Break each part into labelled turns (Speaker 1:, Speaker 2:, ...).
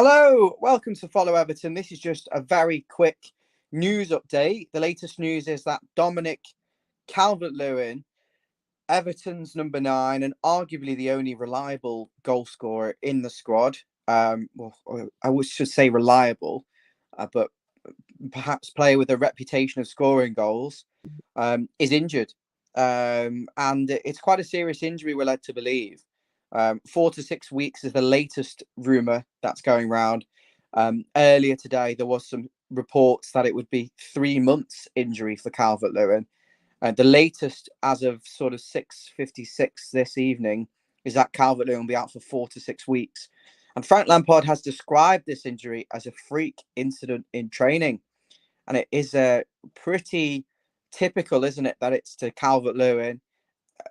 Speaker 1: Hello, welcome to Follow Everton. This is just a very quick news update. The latest news is that Dominic Calvert-Lewin, Everton's number 9 and arguably the only reliable goal scorer in the squad. Should say reliable, but perhaps player with a reputation of scoring goals, is injured. And it's quite a serious injury, we're led to believe. 4 to 6 weeks is the latest rumour that's going around. Earlier today, there was some reports that it would be 3 months injury for Calvert-Lewin. The latest, as of sort of 6:56 this evening, is that Calvert-Lewin will be out for 4 to 6 weeks. And Frank Lampard has described this injury as a freak incident in training. And it is pretty typical, isn't it, that it's to Calvert-Lewin,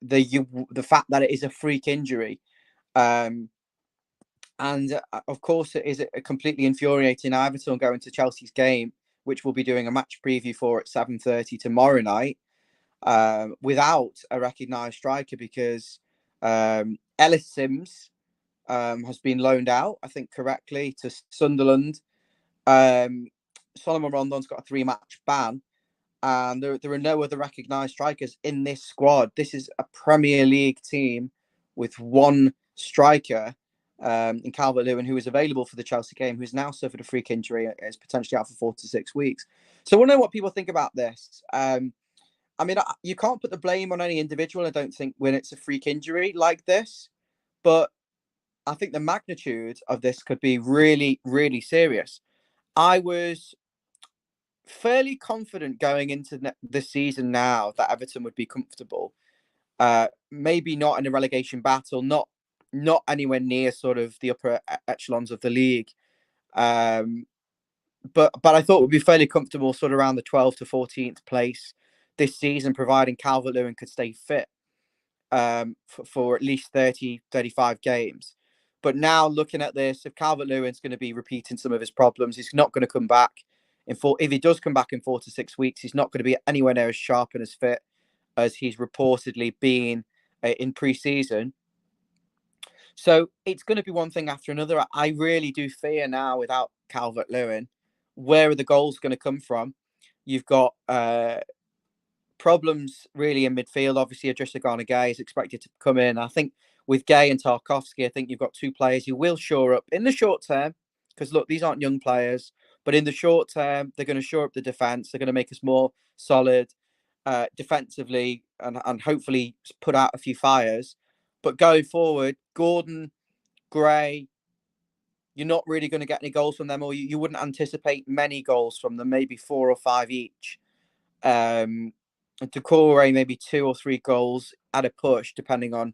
Speaker 1: the fact that it is a freak injury. And of course, it is completely infuriating. Everton going to Chelsea's game, which we'll be doing a match preview for at 7:30 tomorrow night, without a recognised striker because Ellis Sims has been loaned out, I think correctly, to Sunderland. Solomon Rondon's got a 3-match ban. And there are no other recognised strikers in this squad. This is a Premier League team with one striker in Calvert-Lewin, who is available for the Chelsea game, who's now suffered a freak injury and is potentially out for 4 to 6 weeks. So I want to know what people think about this. You can't put the blame on any individual, I don't think, when it's a freak injury like this. But I think the magnitude of this could be really, really serious. I was fairly confident going into this season now that Everton would be comfortable. Maybe not in a relegation battle, not anywhere near sort of the upper echelons of the league. But I thought we'd be fairly comfortable sort of around the 12th to 14th place this season, providing Calvert-Lewin could stay fit for at least 30, 35 games. But now looking at this, if Calvert-Lewin's going to be repeating some of his problems, he's not going to come back. If he does come back in 4 to 6 weeks, he's not going to be anywhere near as sharp and as fit as he's reportedly been in pre-season. So it's going to be one thing after another. I really do fear now, without Calvert-Lewin, where are the goals going to come from? You've got problems really in midfield. Obviously, Idrissa Gana Gueye is expected to come in. I think with Gueye and Tarkowski, I think you've got two players who will shore up in the short term. Because look, these aren't young players. But in the short term, they're going to shore up the defence. They're going to make us more solid defensively and hopefully put out a few fires. But going forward, Gordon, Gray, you're not really going to get any goals from them, or you wouldn't anticipate many goals from them, maybe 4 or 5 each. And Doucouré, maybe 2 or 3 goals at a push, depending on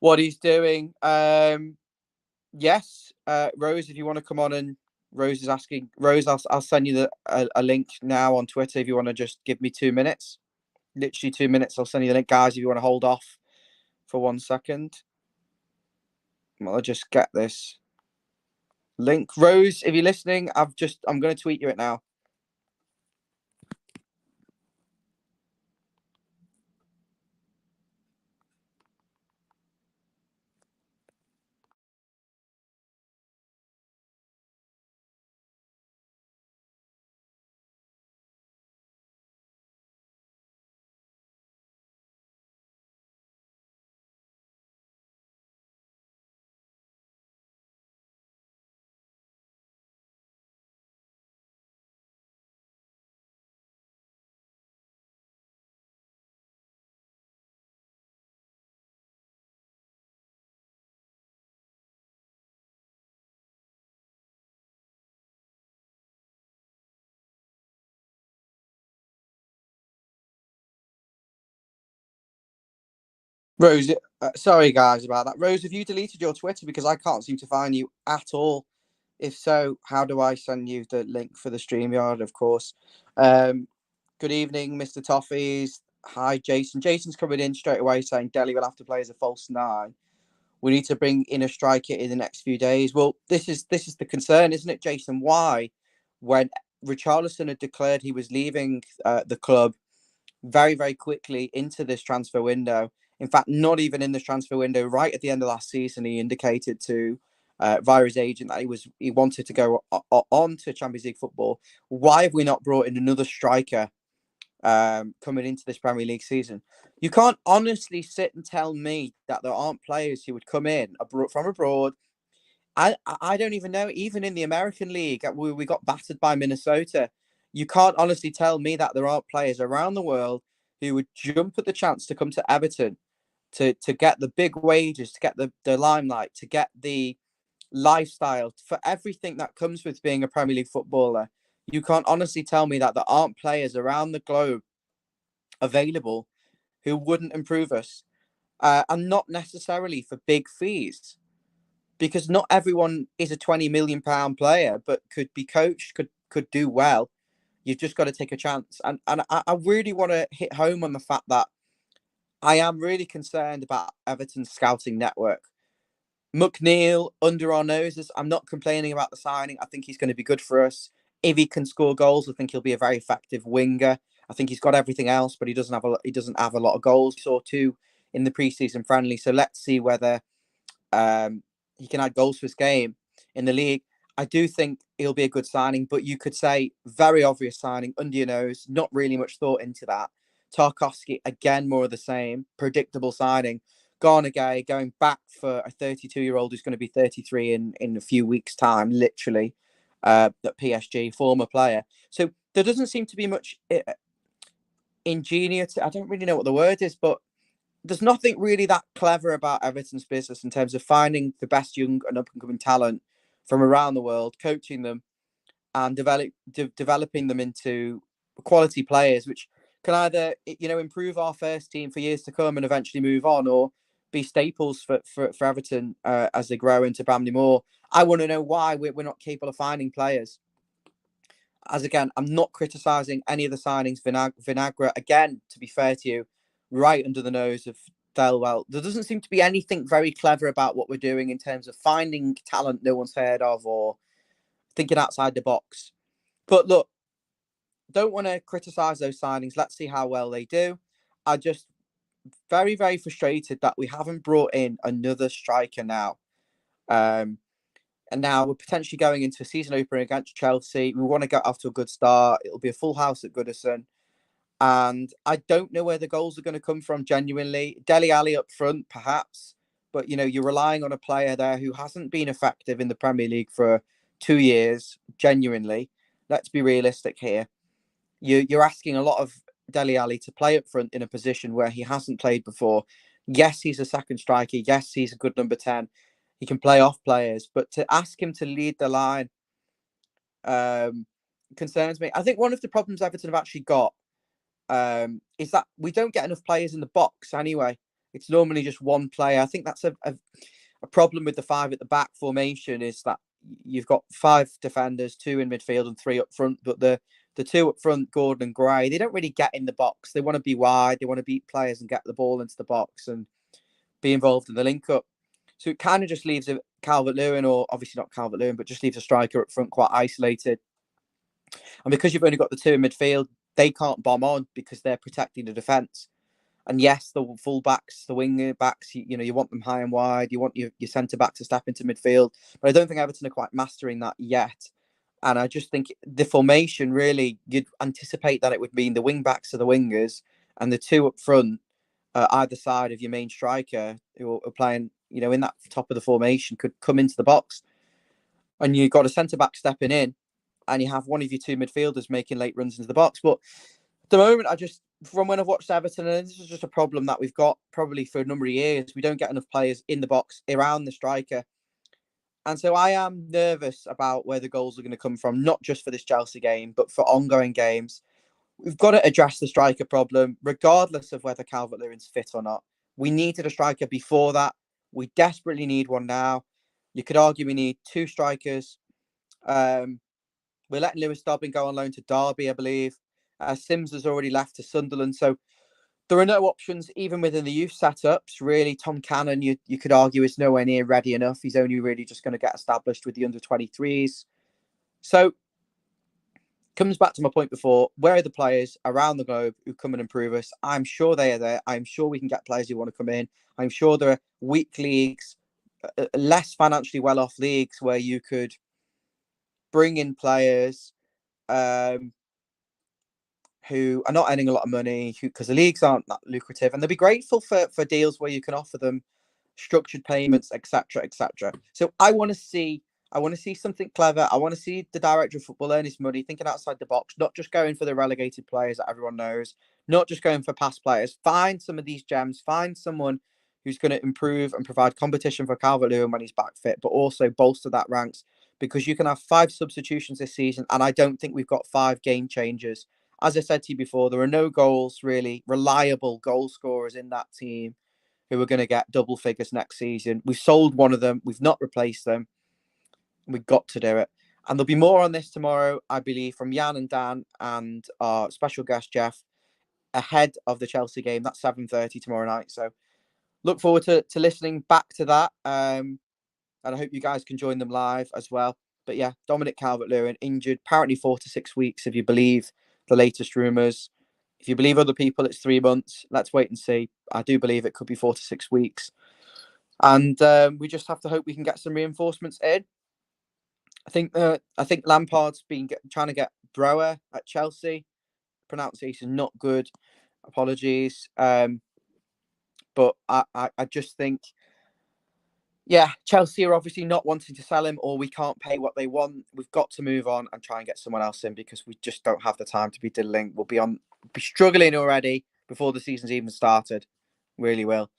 Speaker 1: what he's doing. Yes, Rose, if you want to come on, and Rose is asking. Rose, I'll send you a link now on Twitter if you want to just give me 2 minutes. Literally 2 minutes. I'll send you the link, guys, if you want to hold off for 1 second. Well, I'll just get this link. Rose, if you're listening, I'm going to tweet you it now. Rose, sorry guys about that. Rose, have you deleted your Twitter? Because I can't seem to find you at all. If so, how do I send you the link for the StreamYard, of course? Good evening, Mr. Toffees. Hi, Jason. Jason's coming in straight away saying Delhi will have to play as a false 9. We need to bring in a striker in the next few days. Well, this is the concern, isn't it, Jason? Why, when Richarlison had declared he was leaving the club very, very quickly into this transfer window. In fact, not even in this transfer window, right at the end of last season, he indicated to via his agent that he wanted to go on to Champions League football. Why have we not brought in another striker coming into this Premier League season? You can't honestly sit and tell me that there aren't players who would come in from abroad. I don't even know. Even in the American League, we got battered by Minnesota. You can't honestly tell me that there aren't players around the world who would jump at the chance to come to Everton to get the big wages, to get the limelight, to get the lifestyle, for everything that comes with being a Premier League footballer. You can't honestly tell me that there aren't players around the globe available who wouldn't improve us, and not necessarily for big fees, because not everyone is a £20 million player, but could be coached, could do well. You've just got to take a chance. And I really want to hit home on the fact that I am really concerned about Everton's scouting network. McNeil under our noses. I'm not complaining about the signing. I think he's going to be good for us. If he can score goals, I think he'll be a very effective winger. I think he's got everything else, but he doesn't have a lot of goals. He saw 2 in the preseason friendly. So let's see whether he can add goals to his game in the league. I do think he'll be a good signing, but you could say very obvious signing under your nose. Not really much thought into that. Tarkowski, again, more of the same. Predictable signing. Garnagay going back for a 32-year-old who's going to be 33 in a few weeks' time, literally, at PSG, former player. So there doesn't seem to be much ingenuity. I don't really know what the word is, but there's nothing really that clever about Everton's business in terms of finding the best young and up-and-coming talent from around the world, coaching them, and developing them into quality players, which can either improve our first team for years to come and eventually move on, or be staples for Everton as they grow into Bramley Moore. I want to know why we're not capable of finding players. As again, I'm not criticising any of the signings. Vinagre, again, to be fair to you, right under the nose of Thelwell. There doesn't seem to be anything very clever about what we're doing in terms of finding talent no one's heard of or thinking outside the box. But look, don't want to criticise those signings. Let's see how well they do. I just very, very frustrated that we haven't brought in another striker now. And now we're potentially going into a season opener against Chelsea. We want to get off to a good start. It'll be a full house at Goodison. And I don't know where the goals are going to come from, genuinely. Dele Alli up front, perhaps. But, you're relying on a player there who hasn't been effective in the Premier League for 2 years, genuinely. Let's be realistic here. You're asking a lot of Dele Alli to play up front in a position where he hasn't played before. Yes, he's a second striker. Yes, he's a good number 10. He can play off players, but to ask him to lead the line concerns me. I think one of the problems Everton have actually got is that we don't get enough players in the box anyway. It's normally just one player. I think that's a problem with the 5 at the back formation, is that you've got 5 defenders, 2 in midfield and 3 up front, but the 2 up front, Gordon and Gray, they don't really get in the box. They want to be wide. They want to beat players and get the ball into the box and be involved in the link-up. So it kind of just leaves a Calvert-Lewin, or obviously not Calvert-Lewin, but just leaves a striker up front quite isolated. And because you've only got the 2 in midfield, they can't bomb on because they're protecting the defence. And yes, the full backs, the wing backs, you want them high and wide. You want your centre back to step into midfield. But I don't think Everton are quite mastering that yet. And I just think the formation, really, you'd anticipate that it would mean the wing backs are the wingers and the 2 up front, either side of your main striker, who are playing, in that top of the formation, could come into the box. And you've got a centre back stepping in, and you have one of your 2 midfielders making late runs into the box. But at the moment, from when I've watched Everton, and this is just a problem that we've got probably for a number of years, we don't get enough players in the box around the striker. And so I am nervous about where the goals are going to come from, not just for this Chelsea game, but for ongoing games. We've got to address the striker problem, regardless of whether Calvert-Lewin's fit or not. We needed a striker before that. We desperately need one now. You could argue we need 2 strikers. We're letting Lewis Dobbin go on loan to Derby, I believe. Sims has already left to Sunderland. So there are no options, even within the youth setups. Really, Tom Cannon, you could argue, is nowhere near ready enough. He's only really just going to get established with the under-23s. So comes back to my point before, where are the players around the globe who come and improve us? I'm sure they are there. I'm sure we can get players who want to come in. I'm sure there are weak leagues less financially well-off leagues where you could bring in players who are not earning a lot of money because the leagues aren't that lucrative, and they'll be grateful for deals where you can offer them structured payments, etc., etc. So I want to see something clever. I want to see the director of football earn his money, thinking outside the box, not just going for the relegated players that everyone knows, not just going for past players. Find some of these gems. Find someone who's going to improve and provide competition for Calvert-Lewin when he's back fit, but also bolster that ranks, because you can have 5 substitutions this season, and I don't think we've got 5 game changers. As I said to you before, there are no goals, really reliable goal scorers in that team who are going to get double figures next season. We've sold one of them. We've not replaced them. We've got to do it. And there'll be more on this tomorrow, I believe, from Jan and Dan and our special guest, Jeff, ahead of the Chelsea game. That's 7:30 tomorrow night. So look forward to listening back to that. And I hope you guys can join them live as well. But yeah, Dominic Calvert-Lewin injured, apparently 4 to 6 weeks, if you believe the latest rumours. If you believe other people, it's 3 months. Let's wait and see. I do believe it could be 4 to 6 weeks. And we just have to hope we can get some reinforcements in. I think Lampard's been trying to get Brower at Chelsea. Pronunciation not good. Apologies. But I just think, yeah, Chelsea are obviously not wanting to sell him, or we can't pay what they want. We've got to move on and try and get someone else in, because we just don't have the time to be diddling. We'll be struggling already before the season's even started. Really will.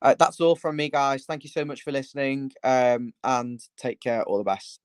Speaker 1: That's all from me, guys. Thank you so much for listening, and take care. All the best.